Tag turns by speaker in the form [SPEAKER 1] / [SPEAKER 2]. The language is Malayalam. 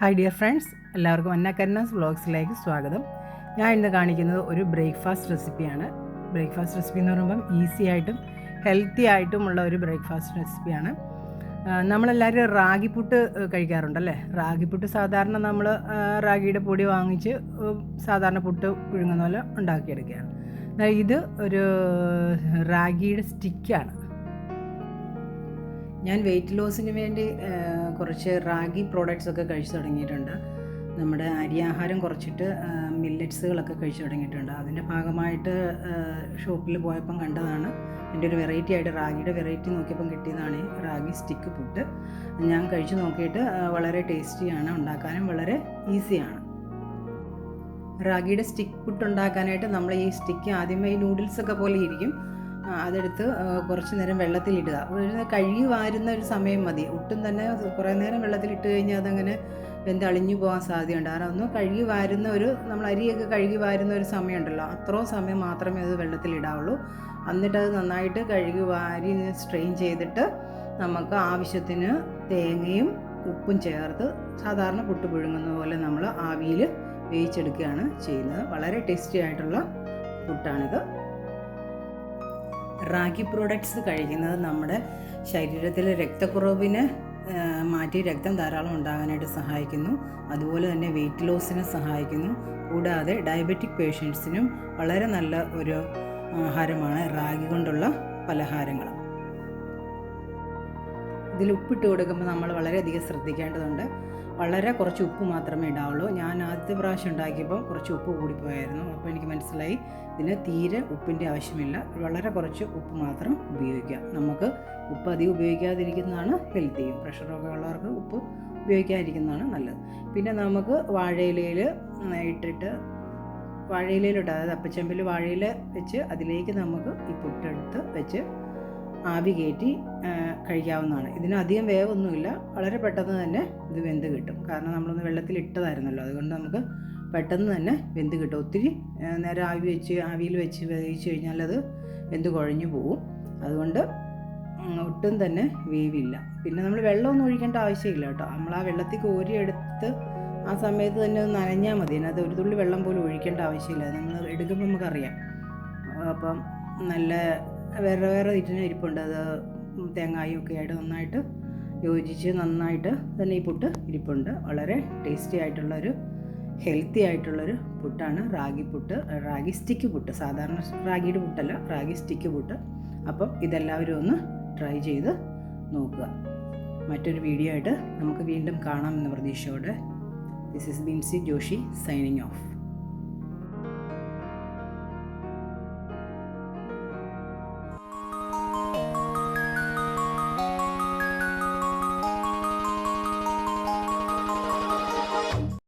[SPEAKER 1] ഹായ് ഡിയർ ഫ്രണ്ട്സ്, എല്ലാവർക്കും അന്ന കരുണാസ് വ്ളോഗ്സിലേക്ക് സ്വാഗതം. ഞാൻ ഇന്ന് കാണിക്കുന്നത് ഒരു ബ്രേക്ക്ഫാസ്റ്റ് റെസിപ്പിയാണ്. ബ്രേക്ക്ഫാസ്റ്റ് റെസിപ്പി എന്ന് പറയുമ്പം ഈസി ആയിട്ടും ഹെൽത്തി ആയിട്ടുമുള്ള ഒരു ബ്രേക്ക്ഫാസ്റ്റ് റെസിപ്പിയാണ്. നമ്മളെല്ലാവരും റാഗിപ്പുട്ട് കഴിക്കാറുണ്ടല്ലേ. റാഗിപ്പുട്ട് സാധാരണ നമ്മൾ റാഗിയുടെ പൊടി വാങ്ങിച്ച് സാധാരണ പുട്ട് പുഴുങ്ങുന്ന പോലെ ഉണ്ടാക്കിയെടുക്കുകയാണ്. ഇത് ഒരു റാഗിയുടെ സ്റ്റിക്കാണ്. ഞാൻ വെയിറ്റ് ലോസിന് വേണ്ടി കുറച്ച് റാഗി പ്രോഡക്റ്റ്സ് ഒക്കെ കഴിച്ചു തുടങ്ങിയിട്ടുണ്ട്. നമ്മുടെ അരിയാഹാരം കുറച്ചിട്ട് മില്ലറ്റ്സുകളൊക്കെ കഴിച്ചു തുടങ്ങിയിട്ടുണ്ട്. അതിൻ്റെ ഭാഗമായിട്ട് ഷോപ്പിൽ പോയപ്പം കണ്ടതാണ്. എൻ്റെ ഒരു വെറൈറ്റി ആയിട്ട് റാഗിയുടെ വെറൈറ്റി നോക്കിയപ്പം കിട്ടിയതാണ് ഈ റാഗി സ്റ്റിക്ക് പുട്ട്. ഞാൻ കഴിച്ചു നോക്കിയിട്ട് വളരെ ടേസ്റ്റിയാണ്, ഉണ്ടാക്കാനും വളരെ ഈസിയാണ്. റാഗിയുടെ സ്റ്റിക്ക് പുട്ട് ഉണ്ടാക്കാനായിട്ട് നമ്മൾ ഈ സ്റ്റിക്ക് ആദ്യമേ ഈ നൂഡിൽസൊക്കെ പോലെ ഇരിക്കും, അതെടുത്ത് കുറച്ച് നേരം വെള്ളത്തിലിടുക. കഴുകി വാരുന്ന ഒരു സമയം മതി. ഒട്ടും തന്നെ കുറേ നേരം വെള്ളത്തിലിട്ട് കഴിഞ്ഞാൽ അതങ്ങനെ വെന്തളിഞ്ഞു പോകാൻ സാധ്യതയുണ്ട്. കാരണം ഒന്ന് കഴുകി വാരുന്ന നമ്മൾ അരിയൊക്കെ കഴുകി വാരുന്ന ഒരു സമയമുണ്ടല്ലോ, അത്രയും സമയം മാത്രമേ അത് വെള്ളത്തിലിടാവുള്ളൂ. എന്നിട്ടത് നന്നായിട്ട് കഴുകി വാരി സ്ട്രെയിൻ ചെയ്തിട്ട് നമുക്ക് ആവശ്യത്തിന് തേങ്ങയും ഉപ്പും ചേർത്ത് സാധാരണ പുട്ട് പുഴുങ്ങുന്ന പോലെ നമ്മൾ ആവിയിൽ വേവിച്ചെടുക്കുകയാണ് ചെയ്യുന്നത്. വളരെ ടേസ്റ്റി ആയിട്ടുള്ള പുട്ടാണിത്. റാഗി പ്രോഡക്ട്സ് കഴിക്കുന്നത് നമ്മുടെ ശരീരത്തിലെ രക്തക്കുറവിനെ മാറ്റി രക്തം ധാരാളം ഉണ്ടാകാനായിട്ട് സഹായിക്കുന്നു. അതുപോലെ തന്നെ വെയിറ്റ് ലോസിനെ സഹായിക്കുന്നു. കൂടാതെ ഡയബറ്റിക് പേഷ്യൻസിനും വളരെ നല്ല ഒരു ആഹാരമാണ് റാഗി കൊണ്ടുള്ള പലഹാരങ്ങൾ. ഇതിൽ ഉപ്പിട്ട് കൊടുക്കുമ്പോൾ നമ്മൾ വളരെയധികം ശ്രദ്ധിക്കേണ്ടതുണ്ട്. വളരെ കുറച്ച് ഉപ്പ് മാത്രമേ ഇടാവുള്ളൂ. ഞാൻ ആദ്യത്തെ പ്രാവശ്യം ഉണ്ടാക്കിയപ്പോൾ കുറച്ച് ഉപ്പ് കൂടിപ്പോയായിരുന്നു. അപ്പോൾ എനിക്ക് മനസ്സിലായി ഇതിന് തീരെ ഉപ്പിൻ്റെ ആവശ്യമില്ല. വളരെ കുറച്ച് ഉപ്പ് മാത്രം ഉപയോഗിക്കുക. നമുക്ക് ഉപ്പ് അധികം ഉപയോഗിക്കാതിരിക്കുന്നതാണ് ഹെൽത്തിയും. പ്രഷറൊക്കെ ഉള്ളവർക്ക് ഉപ്പ് ഉപയോഗിക്കാതിരിക്കുന്നതാണ് നല്ലത്. പിന്നെ നമുക്ക് വാഴയിലയിൽ ഇട്ടിട്ട് വാഴയിലയിലോട്ട്, അതായത് അപ്പച്ചമ്പിൽ വാഴയില വെച്ച് അതിലേക്ക് നമുക്ക് ഈ പുട്ടെടുത്ത് വെച്ച് ആവി കയറ്റി കഴിക്കാവുന്നതാണ്. ഇതിന് അധികം വേവൊന്നുമില്ല, വളരെ പെട്ടെന്ന് തന്നെ ഇത് വെന്ത് കിട്ടും. കാരണം നമ്മളൊന്ന് വെള്ളത്തിലിട്ടതായിരുന്നല്ലോ, അതുകൊണ്ട് നമുക്ക് പെട്ടെന്ന് തന്നെ വെന്ത് കിട്ടും. ഒത്തിരി നേരം ആവിയിൽ വെച്ച് വേവിച്ച് കഴിഞ്ഞാൽ അത് വെന്ത് കുഴഞ്ഞു പോവും. അതുകൊണ്ട് ഒട്ടും തന്നെ വേവില്ല. പിന്നെ നമ്മൾ വെള്ളമൊന്നും ഒഴിക്കേണ്ട ആവശ്യമില്ല കേട്ടോ. നമ്മൾ ആ വെള്ളത്തിൽ കോരിയെടുത്ത് ആ സമയത്ത് തന്നെ ഒന്ന് നനഞ്ഞാൽ മതി. അതിനകത്ത് ഒരു തുള്ളി വെള്ളം പോലും ഒഴിക്കേണ്ട ആവശ്യമില്ല. നമ്മൾ എടുക്കുമ്പോൾ നമുക്കറിയാം. അപ്പം നല്ല വേറെ ഇരിപ്പുണ്ട്. അത് തേങ്ങായും ഒക്കെ ആയിട്ട് നന്നായിട്ട് യോജിച്ച് നന്നായിട്ട് തന്നെ ഈ പുട്ട് ഇരിപ്പുണ്ട്. വളരെ ടേസ്റ്റി ആയിട്ടുള്ളൊരു ഹെൽത്തി ആയിട്ടുള്ളൊരു പുട്ടാണ് റാഗി പുട്ട്, റാഗി സ്റ്റിക്ക് പുട്ട്. സാധാരണ റാഗിയുടെ പുട്ടല്ല, റാഗി സ്റ്റിക്ക് പുട്ട്. അപ്പം ഇതെല്ലാവരും ഒന്ന് ട്രൈ ചെയ്ത് നോക്കുക. മറ്റൊരു വീഡിയോ ആയിട്ട് നമുക്ക് വീണ്ടും കാണാമെന്ന പ്രതീക്ഷയോടെ this is Binsy Joshi signing of.